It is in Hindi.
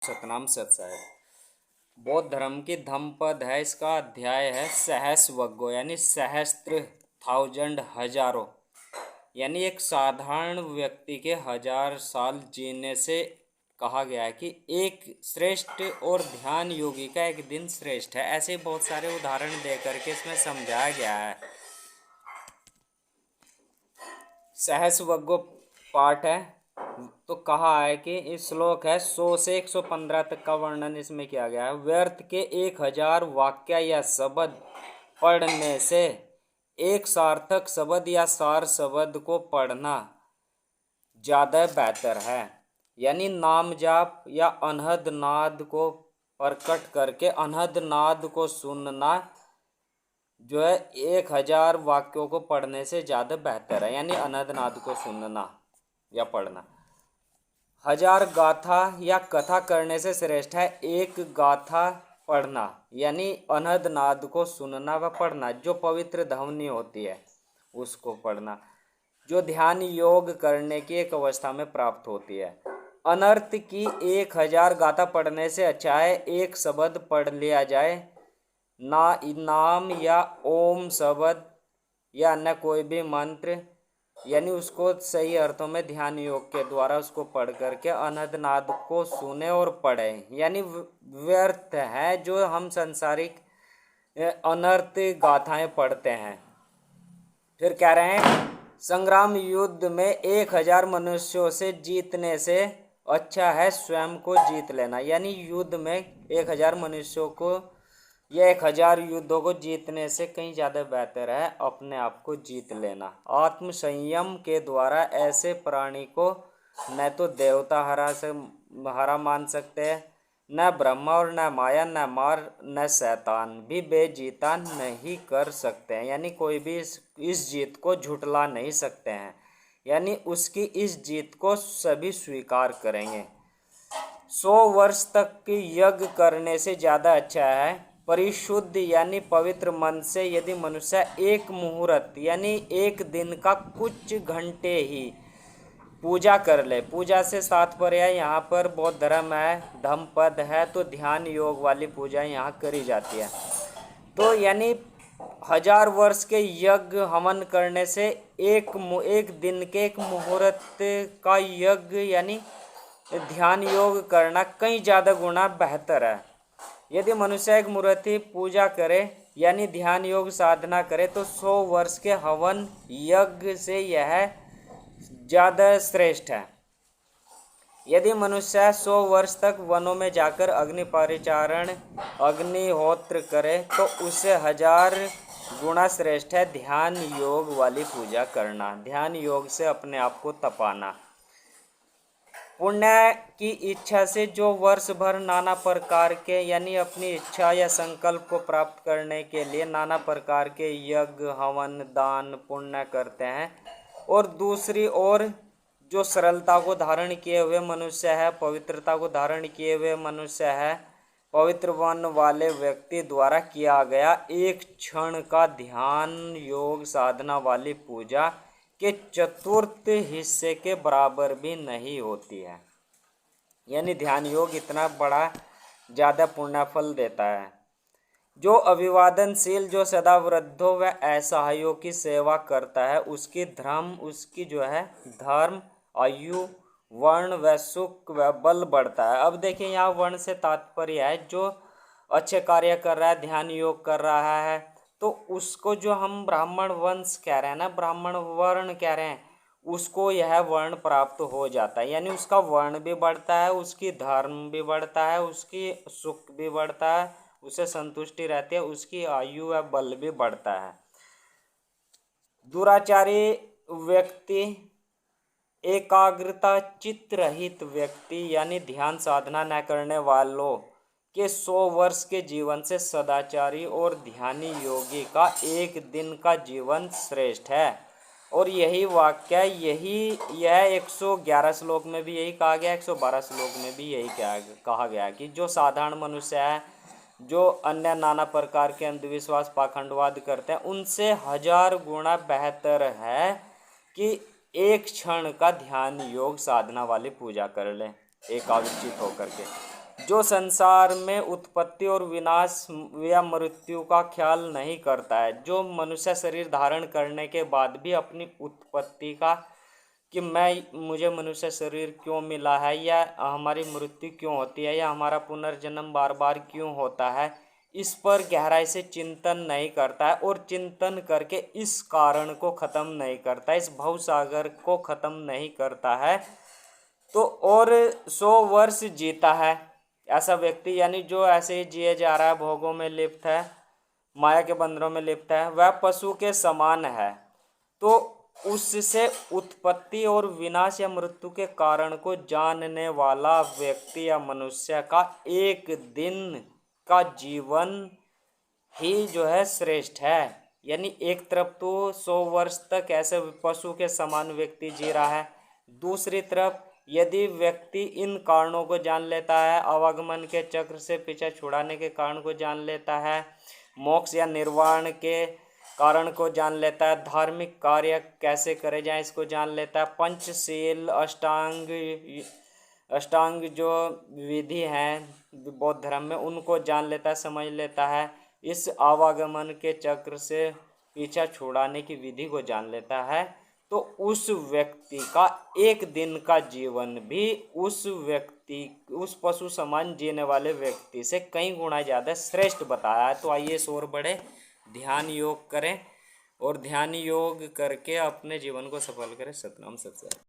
सतनाम सत साहिब बौद्ध धर्म की धम्मपद है। इसका अध्याय है सहस्वग्गो यानी सहस्त्र, थाउजेंड, हजारों। यानी एक साधारण व्यक्ति के 1000 साल जीने से कहा गया है कि एक श्रेष्ठ और ध्यान योगी का एक दिन श्रेष्ठ है। ऐसे बहुत सारे उदाहरण दे करके इसमें समझाया गया है। सहस्वग्गो पाठ है तो कहा है कि इस श्लोक है 100 से 115 तक का वर्णन इसमें किया गया है। व्यर्थ के 1000 वाक्य या शब्द पढ़ने से एक सार्थक शब्द या सार शब्द को पढ़ना ज़्यादा बेहतर है। यानी नाम जाप या अनहद नाद को प्रकट करके अनहद नाद को सुनना जो है 1000 वाक्यों को पढ़ने से ज़्यादा बेहतर है। यानी अनहद नाद को सुनना या पढ़ना। 1000 गाथा या कथा करने से श्रेष्ठ है एक गाथा पढ़ना। यानी अनहद नाद को सुनना व पढ़ना, जो पवित्र ध्वनि होती है उसको पढ़ना, जो ध्यान योग करने की एक अवस्था में प्राप्त होती है। अनर्थ की 1000 गाथा पढ़ने से अच्छा है एक शब्द पढ़ लिया जाए, ना नाम या ओम शब्द या अन्य कोई भी मंत्र, यानी उसको सही अर्थों में ध्यान योग के द्वारा उसको पढ़ करके अनहद नाद को सुने और पढ़े। यानी व्यर्थ है जो हम संसारिक अनर्थ गाथाएं पढ़ते हैं। फिर कह रहे हैं संग्राम युद्ध में 1000 मनुष्यों से जीतने से अच्छा है स्वयं को जीत लेना। यानी युद्ध में 1000 मनुष्यों को या 1000 युद्धों को जीतने से कहीं ज़्यादा बेहतर है अपने आप को जीत लेना। आत्म संयम के द्वारा ऐसे प्राणी को न तो देवता हरा मान सकते हैं, न ब्रह्मा और न माया, न मार, न शैतान भी बेजीता नहीं कर सकते हैं। यानी कोई भी इस जीत को झुटला नहीं सकते हैं। यानी उसकी इस जीत को सभी स्वीकार करेंगे। 100 वर्ष तक यज्ञ करने से ज़्यादा अच्छा है परिशुद्ध यानी पवित्र मन से यदि मनुष्य एक मुहूर्त यानी एक दिन का कुछ घंटे ही पूजा कर ले। पूजा से तात्पर्य यहाँ पर बौद्ध धर्म है, धम्मपद है, तो ध्यान योग वाली पूजा यहाँ करी जाती है। तो यानी 1000 वर्ष के यज्ञ हवन करने से एक दिन के एक मुहूर्त का यज्ञ यानी ध्यान योग करना कई ज़्यादा गुना बेहतर है। यदि मनुष्य एक मुहूर्त ही पूजा करे यानी ध्यान योग साधना करे तो 100 वर्ष के हवन यज्ञ से यह ज़्यादा श्रेष्ठ है। यदि मनुष्य 100 वर्ष तक वनों में जाकर अग्नि परिचारण अग्निहोत्र करे तो उससे 1000 गुना श्रेष्ठ है ध्यान योग वाली पूजा करना, ध्यान योग से अपने आप को तपाना। पुण्य की इच्छा से जो वर्ष भर नाना प्रकार के यानी अपनी इच्छा या संकल्प को प्राप्त करने के लिए नाना प्रकार के यज्ञ हवन दान पुण्य करते हैं, और दूसरी ओर जो सरलता को धारण किए हुए मनुष्य है, पवित्रता को धारण किए हुए मनुष्य है, पवित्र वन वाले व्यक्ति द्वारा किया गया एक क्षण का ध्यान योग साधना वाली पूजा के चतुर्थ हिस्से के बराबर भी नहीं होती है। यानी ध्यान योग इतना बड़ा ज़्यादा पुण्य फल देता है। जो अभिवादनशील, जो सदा वृद्धों व असहायों की सेवा करता है उसकी धर्म आयु वर्ण व सुख व बल बढ़ता है। अब देखिए यहाँ वर्ण से तात्पर्य है जो अच्छे कार्य कर रहा है, ध्यान योग कर रहा है, तो उसको जो हम ब्राह्मण वंश कह रहे हैं ना, ब्राह्मण वर्ण कह रहे हैं, उसको यह वर्ण प्राप्त हो जाता है। यानी उसका वर्ण भी बढ़ता है, उसकी धर्म भी बढ़ता है, उसकी सुख भी बढ़ता है, उसे संतुष्टि रहती है, उसकी आयु व बल भी बढ़ता है। दुराचारी व्यक्ति, एकाग्रता चित्त रहित व्यक्ति यानी ध्यान साधना न करने वालों के 100 वर्ष के जीवन से सदाचारी और ध्यानी योगी का एक दिन का जीवन श्रेष्ठ है। और यही वाक्य यह 111 श्लोक में भी यही कहा गया, 112 श्लोक में भी यही कहा गया कि जो साधारण मनुष्य है, जो अन्य नाना प्रकार के अंधविश्वास पाखंडवाद करते हैं, उनसे 1000 गुना बेहतर है कि एक क्षण का ध्यान योग साधना वाली पूजा कर ले एकाग्रचित होकर के। जो संसार में उत्पत्ति और विनाश या मृत्यु का ख्याल नहीं करता है, जो मनुष्य शरीर धारण करने के बाद भी अपनी उत्पत्ति का कि मुझे मनुष्य शरीर क्यों मिला है, या हमारी मृत्यु क्यों होती है, या हमारा पुनर्जन्म बार बार क्यों होता है, इस पर गहराई से चिंतन नहीं करता है और चिंतन करके इस कारण को ख़त्म नहीं करता, इस भवसागर को ख़त्म नहीं करता है, तो और 100 वर्ष जीता है ऐसा व्यक्ति, यानी जो ऐसे ही जिए जा रहा है, भोगों में लिप्त है, माया के बंधनों में लिप्त है, वह पशु के समान है। तो उससे उत्पत्ति और विनाश या मृत्यु के कारण को जानने वाला व्यक्ति या मनुष्य का एक दिन का जीवन ही जो है श्रेष्ठ है। यानी एक तरफ तो 100 वर्ष तक ऐसे पशु के समान व्यक्ति जी रहा है, दूसरी तरफ यदि व्यक्ति इन कारणों को जान लेता है, आवागमन के चक्र से पीछा छुड़ाने के कारण को जान लेता है, मोक्ष या निर्वाण के कारण को जान लेता है, धार्मिक कार्य कैसे करे जाए इसको जान लेता है, पंचशील अष्टांग जो विधि हैं बौद्ध धर्म में उनको जान लेता है, समझ लेता है, इस आवागमन के चक्र से पीछा छुड़ाने की विधि को जान लेता है, तो उस व्यक्ति का एक दिन का जीवन भी उस पशु समान जीने वाले व्यक्ति से कई गुना ज़्यादा श्रेष्ठ बताया है। तो आइए इस ओर बढ़े, ध्यान योग करें और ध्यान योग करके अपने जीवन को सफल करें। सतनाम सत।